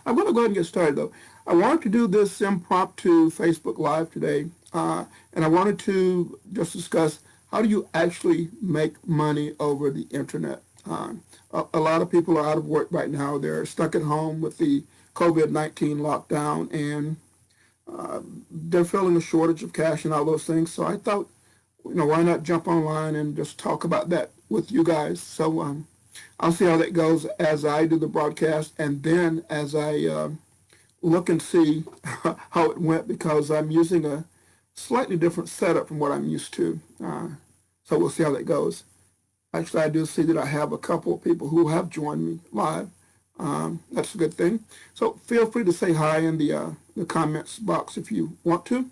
I'm going to go ahead and get started, though. I wanted to do this impromptu Facebook Live today, and I wanted to just discuss how do you actually make money over the internet. A lot of people are out of work right now. They're stuck at home with the COVID-19 lockdown, and they're feeling a shortage of cash and all those things. So I thought, why not jump online and just talk about that with you guys? So I'll see how that goes as I do the broadcast, and then as I look and see how it went, because I'm using a slightly different setup from what I'm used to. So we'll see how that goes. Actually, I do see that I have a couple of people who have joined me live. That's a good thing. So feel free to say hi in the comments box if you want to.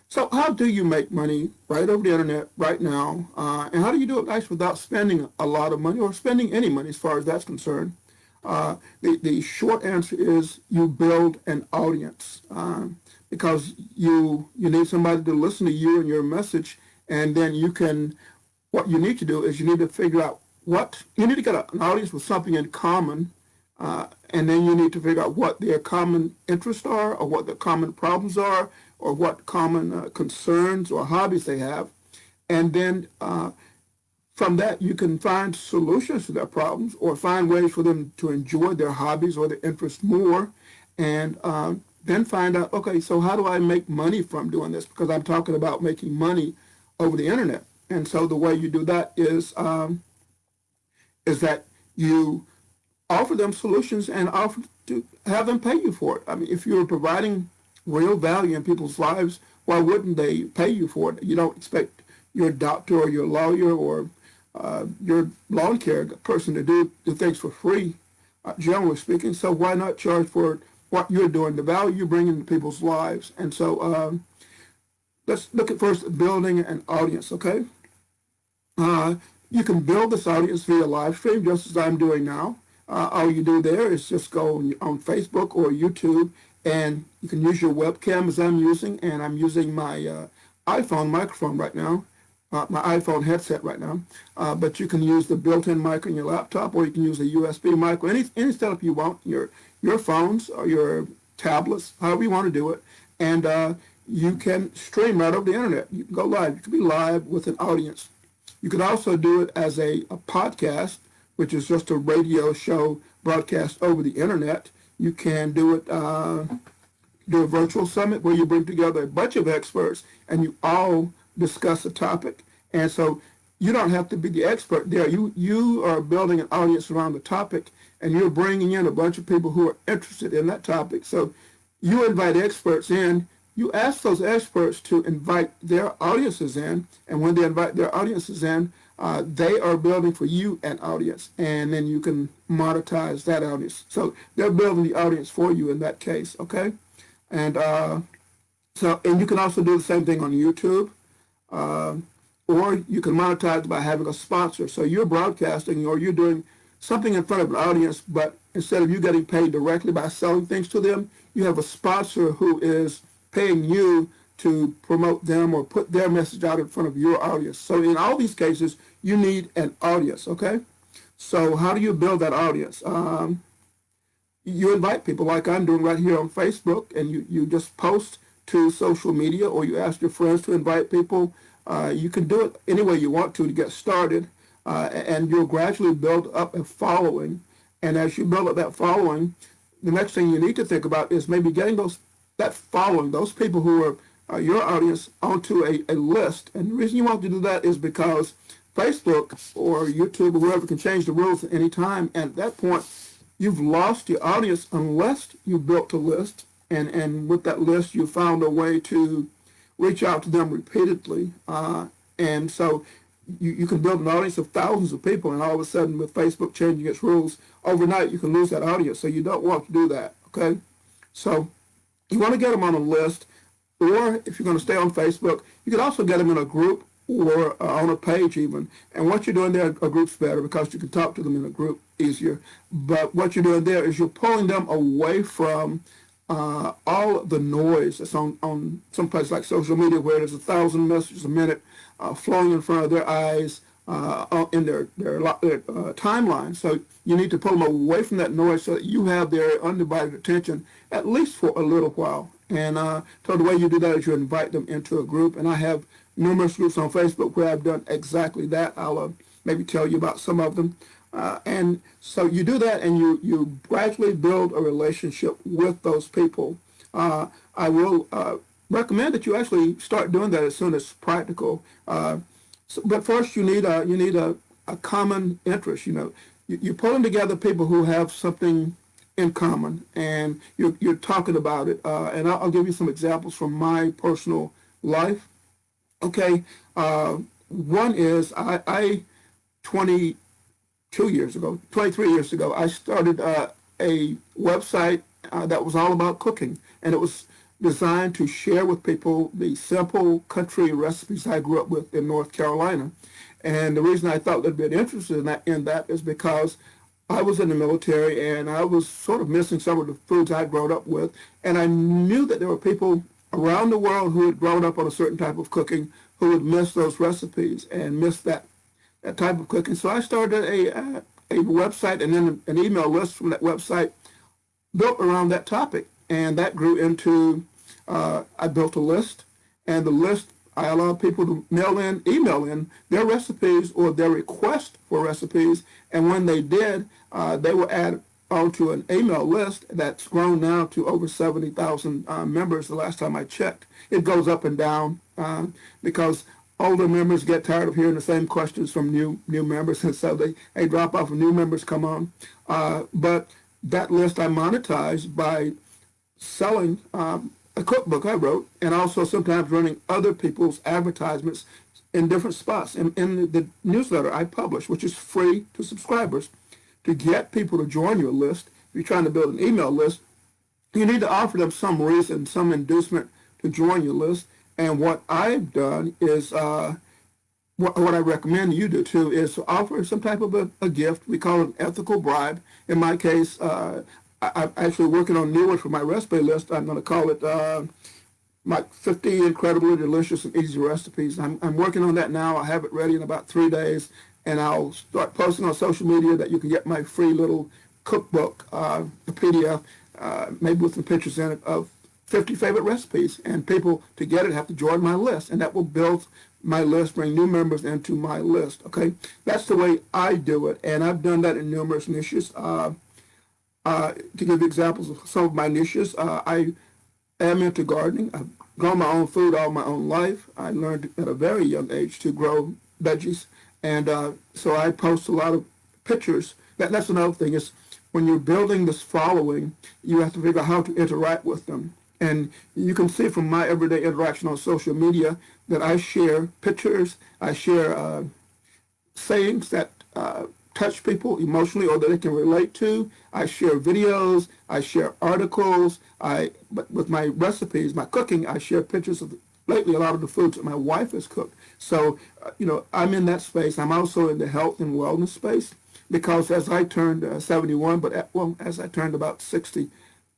So how do you make money right over the internet right now? And how do you do it nice without spending a lot of money or spending any money as far as that's concerned? The short answer is you build an audience, because you need somebody to listen to you and your message, and then what you need to do is you need to figure out you need to get an audience with something in common, and then you need to figure out what their common interests are, or what their common problems are, or what common concerns or hobbies they have. And then from that, you can find solutions to their problems or find ways for them to enjoy their hobbies or their interests more, and then find out, okay, so how do I make money from doing this? Because I'm talking about making money over the internet. And so the way you do that is that you offer them solutions and offer to have them pay you for it. I mean, if you're providing real value in people's lives, why wouldn't they pay you for it? You don't expect your doctor or your lawyer or your lawn care person to do things for free, generally speaking. So why not charge for what you're doing, the value you bring into people's lives? And so let's look at first building an audience, okay? You can build this audience via live stream, just as I'm doing now. All you do there is just go on Facebook or YouTube, and you can use your webcam as I'm using, and I'm using my iPhone microphone right now, my iPhone headset right now. But you can use the built-in mic on your laptop, or you can use a USB mic, or any setup you want, your phones or your tablets, however you want to do it. And you can stream right over the internet. You can go live. You can be live with an audience. You can also do it as a podcast, which is just a radio show broadcast over the internet. You can do it, do a virtual summit where you bring together a bunch of experts and you all discuss a topic. And so you don't have to be the expert there. You are building an audience around the topic, and you're bringing in a bunch of people who are interested in that topic. So you invite experts in. You ask those experts to invite their audiences in, and when they invite their audiences in, they are building for you an audience, and then you can monetize that audience. So they're building the audience for you in that case, okay? And and you can also do the same thing on YouTube, or you can monetize by having a sponsor. So you're broadcasting or you're doing something in front of an audience, but instead of you getting paid directly by selling things to them, you have a sponsor who is paying you to promote them or put their message out in front of your audience. So in all these cases, you need an audience, okay? So how do you build that audience? You invite people like I'm doing right here on Facebook, and you just post to social media, or you ask your friends to invite people. You can do it any way you want to get started, and you'll gradually build up a following. And as you build up that following, the next thing you need to think about is maybe getting that following, those people who are your audience, onto a list. And the reason you want to do that is because Facebook or YouTube or whoever can change the rules at any time. And at that point, you've lost your audience unless you built a list. And with that list, you found a way to reach out to them repeatedly. And so you can build an audience of thousands of people, and all of a sudden, with Facebook changing its rules overnight, you can lose that audience. So you don't want to do that, okay? So you want to get them on a list, or if you're going to stay on Facebook, you can also get them in a group or on a page even. And what you're doing there, a group's better because you can talk to them in a group easier. But what you're doing there is you're pulling them away from all of the noise that's on some place like social media, where there's 1,000 messages a minute flowing in front of their eyes in their timeline. So you need to pull them away from that noise so that you have their undivided attention, at least for a little while. And so the way you do that is you invite them into a group. And I have numerous groups on Facebook where I've done exactly that. I'll maybe tell you about some of them. And so you do that, and you gradually build a relationship with those people. I will recommend that you actually start doing that as soon as practical. But first, you need a common interest. You're pulling together people who have something in common, and you're talking about it. And I'll give you some examples from my personal life. Okay, one is I 23 years ago, I started a website that was all about cooking, and it was designed to share with people the simple country recipes I grew up with in North Carolina. And the reason I thought they'd be interested in that is because I was in the military, and I was sort of missing some of the foods I'd grown up with, and I knew that there were people around the world who had grown up on a certain type of cooking who would miss those recipes and miss that type of cooking. So I started a website and then an email list from that website built around that topic, and that grew into I built a list, and the list I allowed people to email in their recipes or their request for recipes, and when they did, they were added onto an email list that's grown now to over 70,000 members the last time I checked. It goes up and down because older members get tired of hearing the same questions from new members, and so they drop off and new members come on. But that list I monetized by selling a cookbook I wrote, and also sometimes running other people's advertisements in different spots in the newsletter I publish, which is free to subscribers. To get people to join your list, if you're trying to build an email list, you need to offer them some reason, some inducement to join your list. And what I've done is, what I recommend you do too, is to offer some type of a gift. We call it an ethical bribe. In my case, I'm actually working on new ones for my recipe list. I'm going to call it my 50 incredibly delicious and easy recipes. I'm working on that now. I have it ready in about 3 days, and I'll start posting on social media that you can get my free little cookbook, a PDF, maybe with some pictures in it of 50 favorite recipes. And people, to get it, have to join my list, and that will build my list, bring new members into my list. Okay, that's the way I do it, and I've done that in numerous niches. To give you examples of some of my niches, I am into gardening. I've grown my own food all my own life. I learned at a very young age to grow veggies, and so I post a lot of pictures. That's another thing, is when you're building this following, you have to figure out how to interact with them. And you can see from my everyday interaction on social media that I share pictures, I share sayings that touch people emotionally or that they can relate to. I share videos, I share articles, but with my recipes, my cooking, I share pictures of lately a lot of the foods that my wife has cooked. So, I'm in that space. I'm also in the health and wellness space, because as I turned 71, as I turned about 60,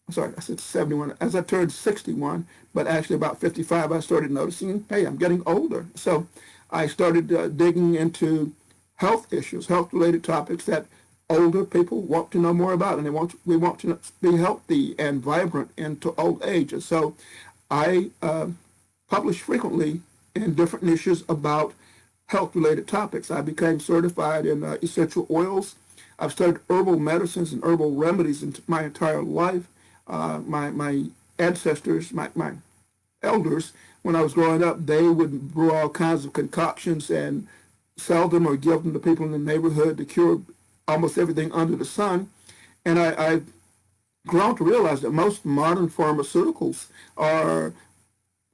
sorry, I said 71, as I turned 61, but actually about 55, I started noticing, hey, I'm getting older. So I started digging into health issues, health-related topics that older people want to know more about, and we want to be healthy and vibrant into old age. And so I publish frequently in different niches about health-related topics. I became certified in essential oils. I've studied herbal medicines and herbal remedies in my entire life. My ancestors, my elders, when I was growing up, they would brew all kinds of concoctions and sell them or give them to people in the neighborhood to cure almost everything under the sun. And I've grown to realize that most modern pharmaceuticals are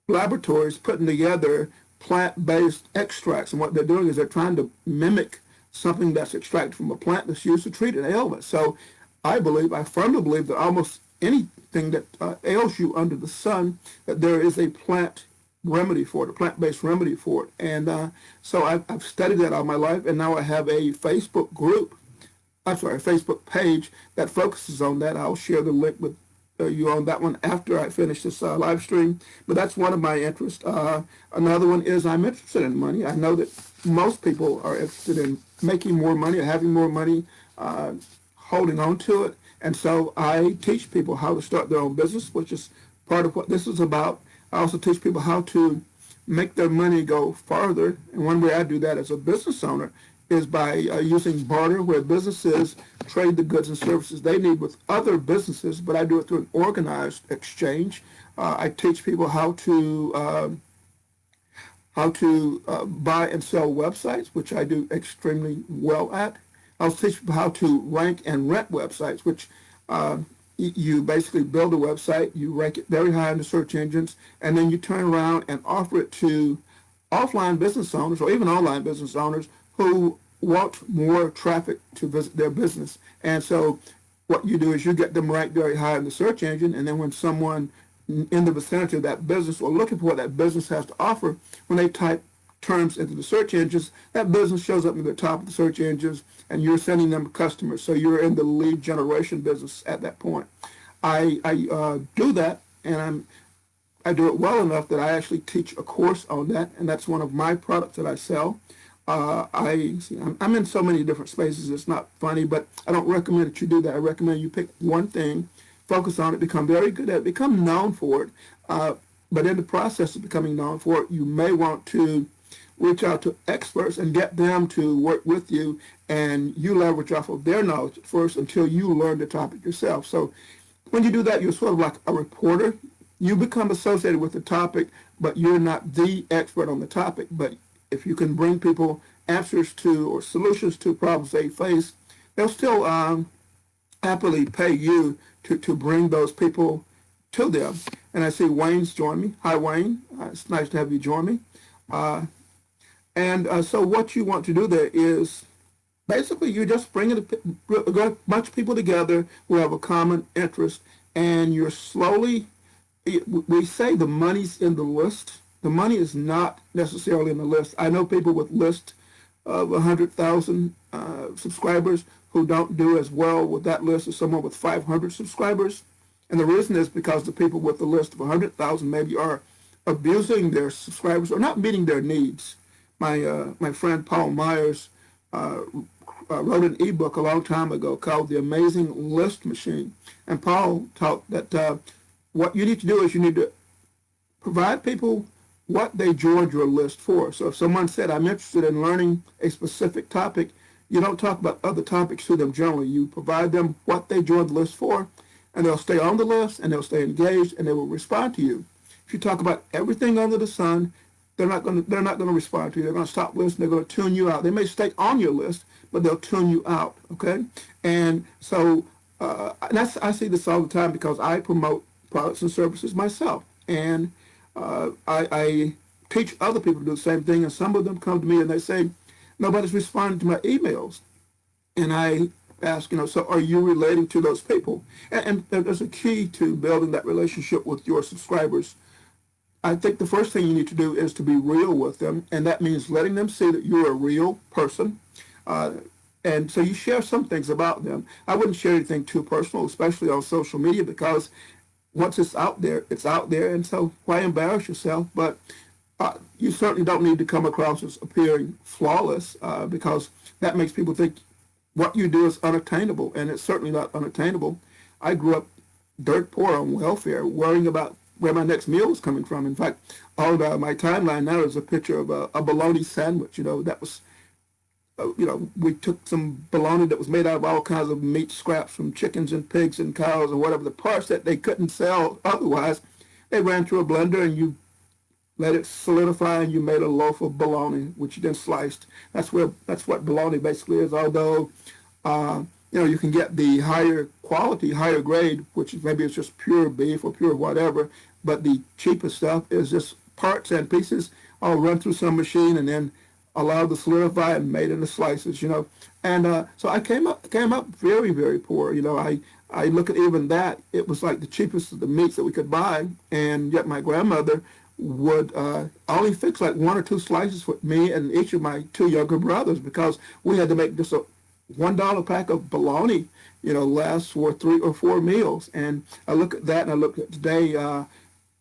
laboratories putting together plant-based extracts. And what they're doing is they're trying to mimic something that's extracted from a plant that's used to treat an ailment. So I firmly believe that almost anything that ails you under the sun, that there is a plant remedy for it, a plant-based remedy for it. And so I've studied that all my life, and now I have a Facebook Facebook page that focuses on that. I'll share the link with you on that one after I finish this live stream. But that's one of my interests. Another one is I'm interested in money. I know that most people are interested in making more money or having more money. holding on to it. And so I teach people how to start their own business, which is part of what this is about. I also teach people how to make their money go farther. And one way I do that as a business owner is by using barter, where businesses trade the goods and services they need with other businesses, but I do it through an organized exchange. I teach people how to buy and sell websites, which I do extremely well at. I'll teach people how to rank and rent websites, which you basically build a website, you rank it very high in the search engines, and then you turn around and offer it to offline business owners or even online business owners who want more traffic to visit their business. And so what you do is you get them ranked very high in the search engine, and then when someone in the vicinity of that business or looking for what that business has to offer, when they type terms into the search engines, that business shows up at the top of the search engines, and you're sending them customers. So you're in the lead generation business at that point. I do that, and I do it well enough that I actually teach a course on that, and that's one of my products that I sell. I'm in so many different spaces, it's not funny, but I don't recommend that you do that. I recommend you pick one thing, focus on it, become very good at it, become known for it. But in the process of becoming known for it, you may want to reach out to experts and get them to work with you, and you leverage off of their knowledge at first until you learn the topic yourself. So when you do that, you're sort of like a reporter. You become associated with the topic, but you're not the expert on the topic. But if you can bring people answers to or solutions to problems they face, they'll still happily pay you to bring those people to them. And I see Wayne's joined me. Hi, Wayne. It's nice to have you join me. So what you want to do there is basically you just bring a bunch of people together who have a common interest, and you're slowly, we say the money's in the list. The money is not necessarily in the list. I know people with list of 100,000 subscribers who don't do as well with that list as someone with 500 subscribers. And the reason is because the people with the list of 100,000 maybe are abusing their subscribers or not meeting their needs. My friend Paul Myers wrote an ebook a long time ago called The Amazing List Machine. And Paul taught that what you need to do is you need to provide people what they joined your list for. So if someone said, I'm interested in learning a specific topic, you don't talk about other topics to them generally. You provide them what they joined the list for, and they'll stay on the list, and they'll stay engaged, and they will respond to you. If you talk about everything under the sun, they're not going to respond to you. They're going to stop listening. They're going to tune you out. They may stay on your list, but they'll tune you out. Okay, and so I see this all the time because I promote products and services myself, and I teach other people to do the same thing. And some of them come to me and they say, nobody's responding to my emails, and I ask, so are you relating to those people? And there's a key to building that relationship with your subscribers. I think the first thing you need to do is to be real with them, and that means letting them see that you're a real person. And so you share some things about them. I wouldn't share anything too personal, especially on social media, because once it's out there, it's out there, and so why embarrass yourself? But you certainly don't need to come across as appearing flawless, because that makes people think what you do is unattainable, and it's certainly not unattainable. I grew up dirt poor on welfare, worrying about where my next meal was coming from. In fact, on my timeline now is a picture of a bologna sandwich. That was, we took some bologna that was made out of all kinds of meat scraps from chickens and pigs and cows and whatever, the parts that they couldn't sell otherwise. They ran through a blender and you let it solidify, and you made a loaf of bologna, which you then sliced. That's what bologna basically is. Although, you can get the higher quality, higher grade, which is maybe it's just pure beef or pure whatever. But the cheapest stuff is just parts and pieces all run through some machine and then allowed to solidify and made into slices. And so I came up very, very poor. I look at even that. It was like the cheapest of the meats that we could buy, and yet my grandmother would only fix like one or two slices for me and each of my two younger brothers, because we had to make just a $1 pack of bologna, last for 3 or 4 meals. And I look at that and I look at today,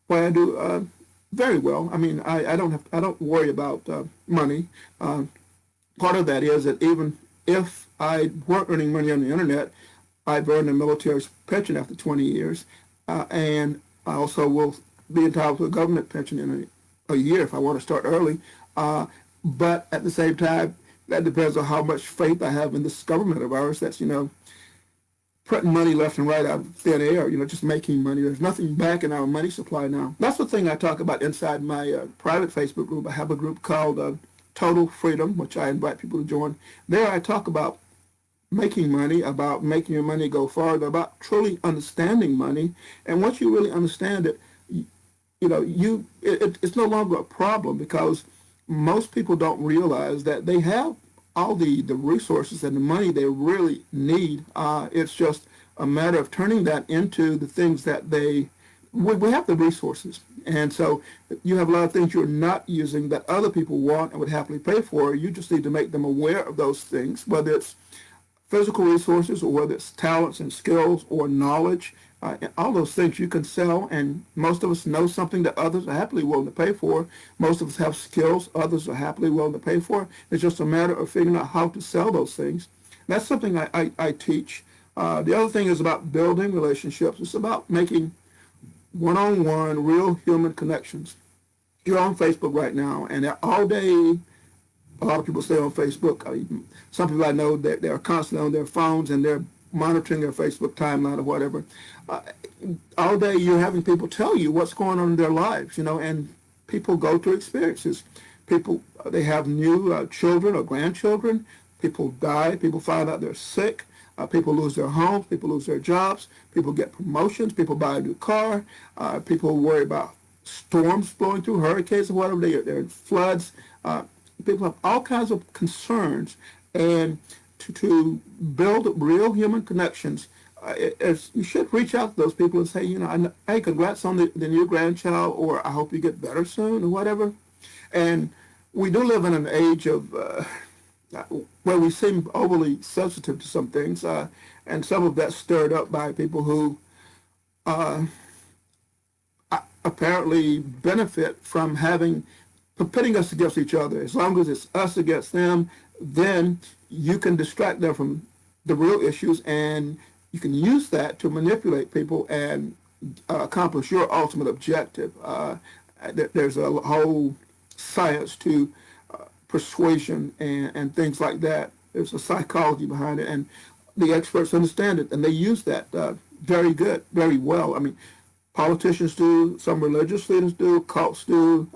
why I do very well. I mean, I don't worry about money. Part of that is that even if I weren't earning money on the internet, I've earned a military pension after 20 years, and I also will be entitled to a government pension in a year if I want to start early. Uh, but at the same time, that depends on how much faith I have in this government of ours that's, printing money left and right out of thin air, just making money. There's nothing back in our money supply now. That's the thing I talk about inside my private Facebook group. I have a group called Total Freedom, which I invite people to join. There I talk about making money, about making your money go farther, about truly understanding money. And once you really understand it, it's no longer a problem because most people don't realize that they have all the resources and the money they really need. It's just a matter of turning that into the things that we have the resources. And so you have a lot of things you're not using that other people want and would happily pay for. You just need to make them aware of those things, whether it's physical resources or whether it's talents and skills or knowledge. All those things you can sell, and most of us know something that others are happily willing to pay for. Most of us have skills others are happily willing to pay for. It's just a matter of figuring out how to sell those things. That's something I teach. The other thing is about building relationships. It's about making one-on-one, real human connections. You're on Facebook right now, and all day, a lot of people stay on Facebook. Some people I know that they're constantly on their phones and they're monitoring their Facebook timeline or whatever. All day you're having people tell you what's going on in their lives, and people go through experiences. People, they have new children or grandchildren. People die. People find out they're sick. People lose their homes. People lose their jobs. People get promotions. People buy a new car. People worry about storms blowing through, hurricanes or whatever. They're in floods. People have all kinds of concerns, and to build real human connections, you should reach out to those people and say, hey, congrats on the new grandchild, or I hope you get better soon, or whatever. And we do live in an age of where we seem overly sensitive to some things, and some of that stirred up by people who apparently benefit from pitting us against each other. As long as it's us against them, then you can distract them from the real issues, and you can use that to manipulate people and accomplish your ultimate objective. There's a whole science to persuasion and things like that. There's a psychology behind it, and the experts understand it, and they use that very well. I mean, politicians do, some religious leaders do, cults do,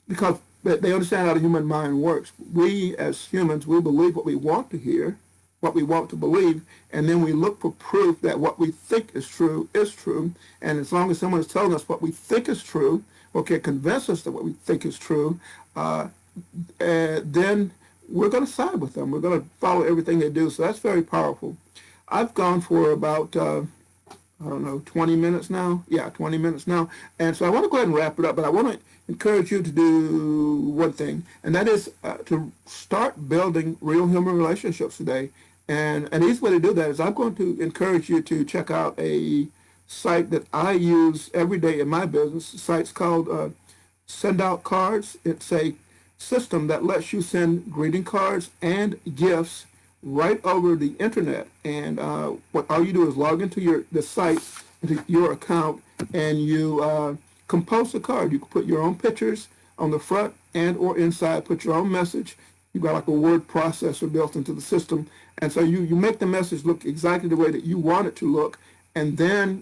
because they understand how the human mind works. We, as humans, we believe what we want to hear, what we want to believe, and then we look for proof that what we think is true is true. And as long as someone is telling us what we think is true, or can convince us that what we think is true, then we're going to side with them. We're going to follow everything they do. So that's very powerful. I've gone for about 20 minutes now. Yeah, 20 minutes now. And so I want to go ahead and wrap it up, but I want to encourage you to do one thing, and that is to start building real human relationships today. And an easy way to do that is I'm going to encourage you to check out a site that I use every day in my business. The site's called Send Out Cards. It's a system that lets you send greeting cards and gifts right over the internet. And what all you do is log into the site, into your account, and you compose a card. You can put your own pictures on the front and or inside, put your own message. You've got like a word processor built into the system. And so you make the message look exactly the way that you want it to look. And then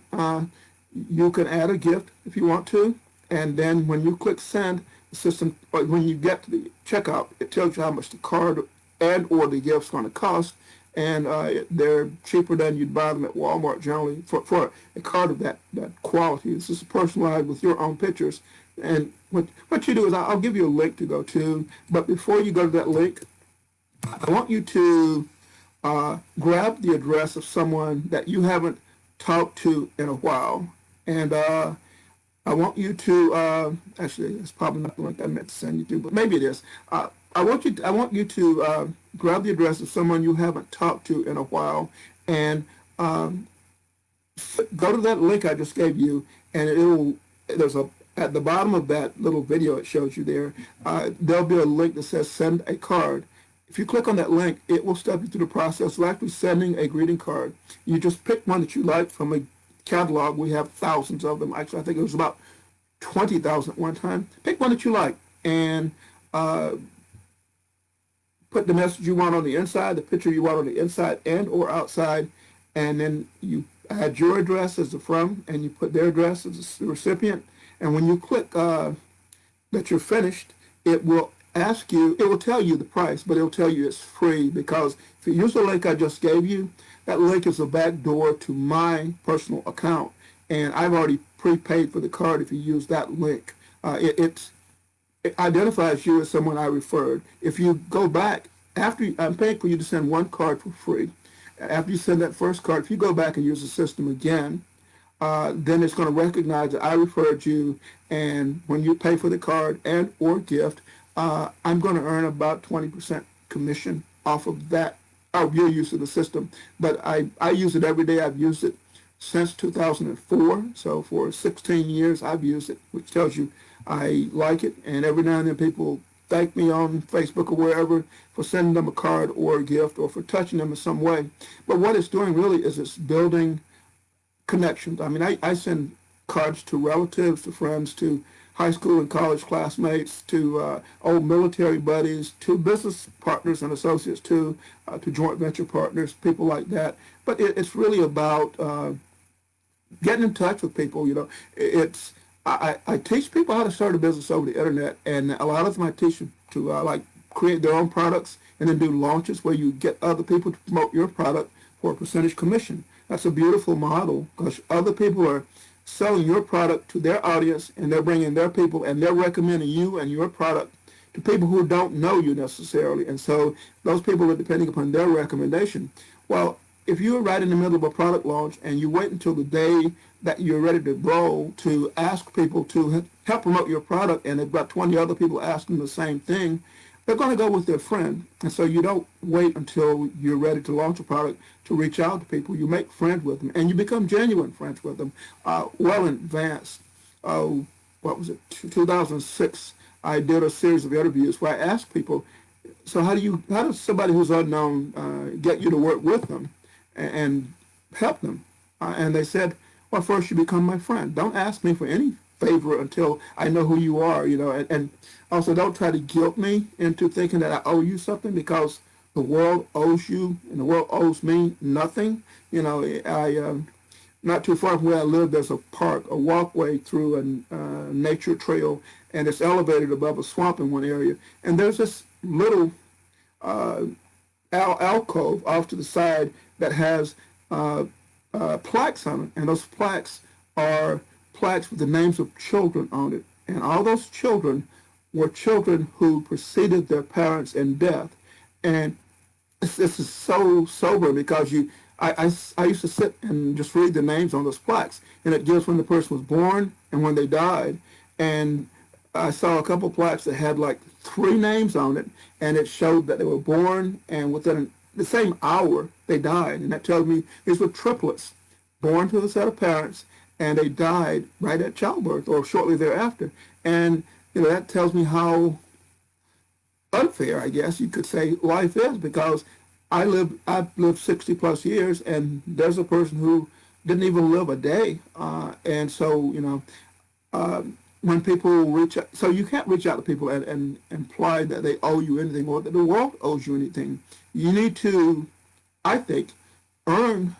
you can add a gift if you want to. And then when you click send, the system, or when you get to the checkout, it tells you how much the card and or the gift's going to cost. And they're cheaper than you'd buy them at Walmart generally for a card of that quality. This is personalized with your own pictures. And what you do is I'll give you a link to go to, but before you go to that link, I want you to grab the address of someone that you haven't talked to in a while. And I want you to, actually, it's probably not the link I meant to send you to, but maybe it is. I want you to grab the address of someone you haven't talked to in a while, and go to that link I just gave you, and at the bottom of that little video it shows you there, there'll be a link that says send a card. if you click on that link, it will step you through the process of actually sending a greeting card. You just pick one that you like from a catalog. We have thousands of them. Actually, I think it was about 20,000 at one time. Pick one that you like and put the message you want on the inside, the picture you want on the inside and or outside, and then you add your address as the from, and you put their address as the recipient. And when you click that you're finished, it will ask you, it will tell you the price, but it'll tell you it's free, because if you use the link I just gave you, that link is a back door to my personal account, and I've already prepaid for the card if you use that link. It identifies you as someone I referred. If you go back, I'm paying for you to send one card for free. After you send that first card, if you go back and use the system again, then it's going to recognize that I referred you, and when you pay for the card and or gift, I'm going to earn about 20% commission off of that, of your use of the system. But I use it every day. I've used it since 2004, so for 16 years I've used it, which tells you I like it. And every now and then people thank me on Facebook or wherever for sending them a card or a gift or for touching them in some way. But what it's doing really is it's building connections. I mean, I send cards to relatives, to friends, to high school and college classmates, to old military buddies, to business partners and associates, to joint venture partners, people like that. But it's really about getting in touch with people. You know, I teach people how to start a business over the internet, and a lot of them I teach them to like create their own products and then do launches where you get other people to promote your product for a percentage commission. That's a beautiful model, because other people are selling your product to their audience, and they're bringing their people, and they're recommending you and your product to people who don't know you necessarily. And so those people are depending upon their recommendation. Well, if you're right in the middle of a product launch and you wait until the day that you're ready to roll to ask people to help promote your product, and about 20 other people asking the same thing, they're going to go with their friend. And so you don't wait until you're ready to launch a product to reach out to people. You make friends with them, and you become genuine friends with them well in advance. What was it, 2006, I did a series of interviews where I asked people, so how does somebody who's unknown get you to work with them and help them? And they said, well, first you become my friend. Don't ask me for any favor until I know who you are, you know, and also don't try to guilt me into thinking that I owe you something, because the world owes you and the world owes me nothing. You know, not too far from where I live, there's a park, a walkway through a nature trail, and it's elevated above a swamp in one area. And there's this little alcove off to the side that has plaques on it, and those plaques are plaques with the names of children on it. And all those children were children who preceded their parents in death. And this is so sobering, because I used to sit and just read the names on those plaques, and it gives when the person was born and when they died. And I saw a couple plaques that had like 3 names on it, and it showed that they were born and within the same hour they died. And that tells me these were triplets, born to a set of parents, and they died right at childbirth or shortly thereafter. And you know, that tells me how unfair, I guess you could say, life is, because I've lived 60 plus years, and there's a person who didn't even live a day. And so, you know, when people reach out, so you can't reach out to people and imply that they owe you anything or that the world owes you anything. You need to, I think, earn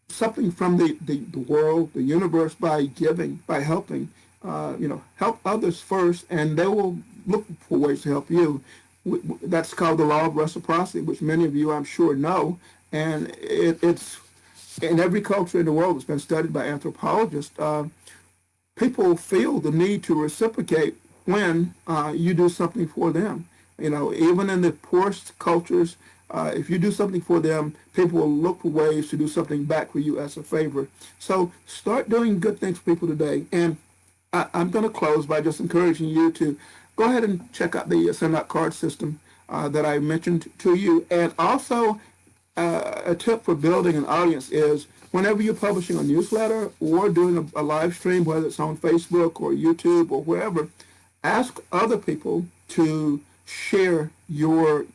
something from the world, the universe, by giving, by helping. You know, help others first, and they will look for ways to help you. That's called the law of reciprocity, which many of you, I'm sure, know. And it's in every culture in the world. It's been studied by anthropologists. People feel the need to reciprocate when you do something for them. You know, even in the poorest cultures, if you do something for them, people will look for ways to do something back for you as a favor. So start doing good things for people today. And I'm going to close by just encouraging you to go ahead and check out the Send Out card system that I mentioned to you. And also, a tip for building an audience is whenever you're publishing a newsletter or doing a live stream, whether it's on Facebook or YouTube or wherever, ask other people to share your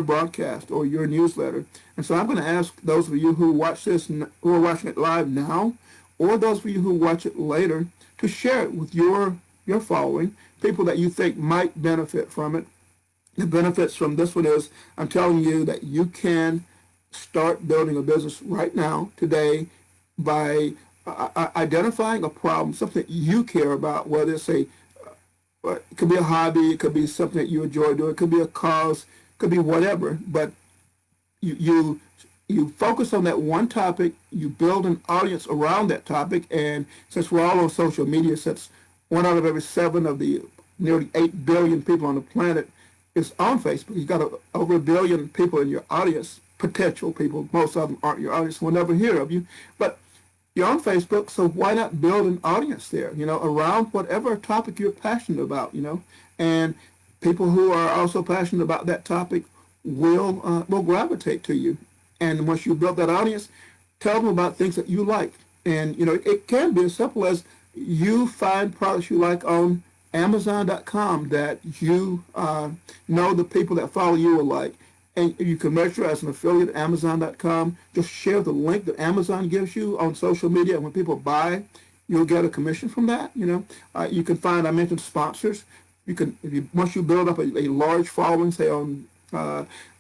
broadcast or your newsletter. And so I'm going to ask those of you who watch this, who are watching it live now, or those of you who watch it later, to share it with your following, people that you think might benefit from it. The benefits from this one is I'm telling you that you can start building a business right now, today, by identifying a problem, something you care about, whether it's it could be a hobby, it could be something that you enjoy doing, it could be a cause, it could be whatever, but you focus on that one topic, you build an audience around that topic, and since we're all on social media, since 1 out of every 7 of the nearly 8 billion people on the planet is on Facebook, you've got over 1 billion people in your audience, potential people. Most of them aren't your audience, will never hear of you, but you're on Facebook, so why not build an audience there, around whatever topic you're passionate about, and people who are also passionate about that topic will gravitate to you. And once you build that audience, tell them about things that you like. And, it can be as simple as you find products you like on Amazon.com that you know the people that follow you will like. And you can register as an affiliate at Amazon.com. Just share the link that Amazon gives you on social media. And when people buy, you'll get a commission from that. You can find, I mentioned sponsors. You can, once you build up a large following, say on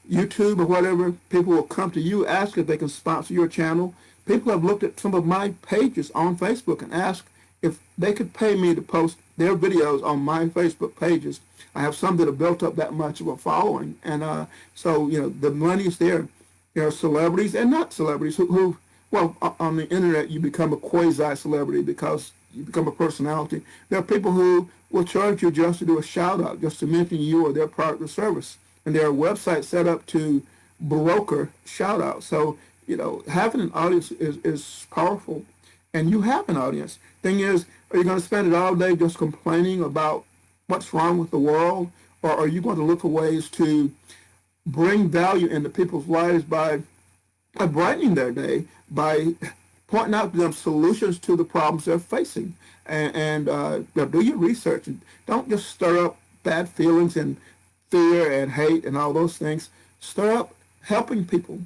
YouTube or whatever, people will come to you, ask if they can sponsor your channel. People have looked at some of my pages on Facebook and asked if they could pay me to post their videos on my Facebook pages. I have some that have built up that much of a following. And so, the money's there. There are celebrities and not celebrities who, on the internet, you become a quasi-celebrity because you become a personality. There are people who will charge you just to do a shout-out, just to mention you or their product or service. And there are websites set up to broker shout-outs. So, having an audience is powerful. And you have an audience. Thing is, are you going to spend it all day just complaining about what's wrong with the world? Or are you going to look for ways to bring value into people's lives by brightening their day, by pointing out to them solutions to the problems they're facing? And do your research. And don't just stir up bad feelings and fear and hate and all those things. Stir up helping people,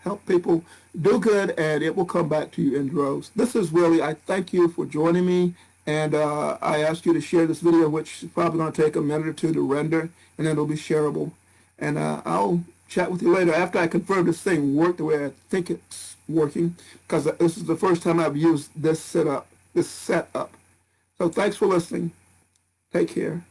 help people do good, and it will come back to you in droves. This is Willie. I thank you for joining me, and I ask you to share this video, which is probably going to take a minute or two to render, and then it'll be shareable. And I'll chat with you later after I confirm this thing worked the way I think it's working, because this is the first time I've used this setup. So thanks for listening. Take care.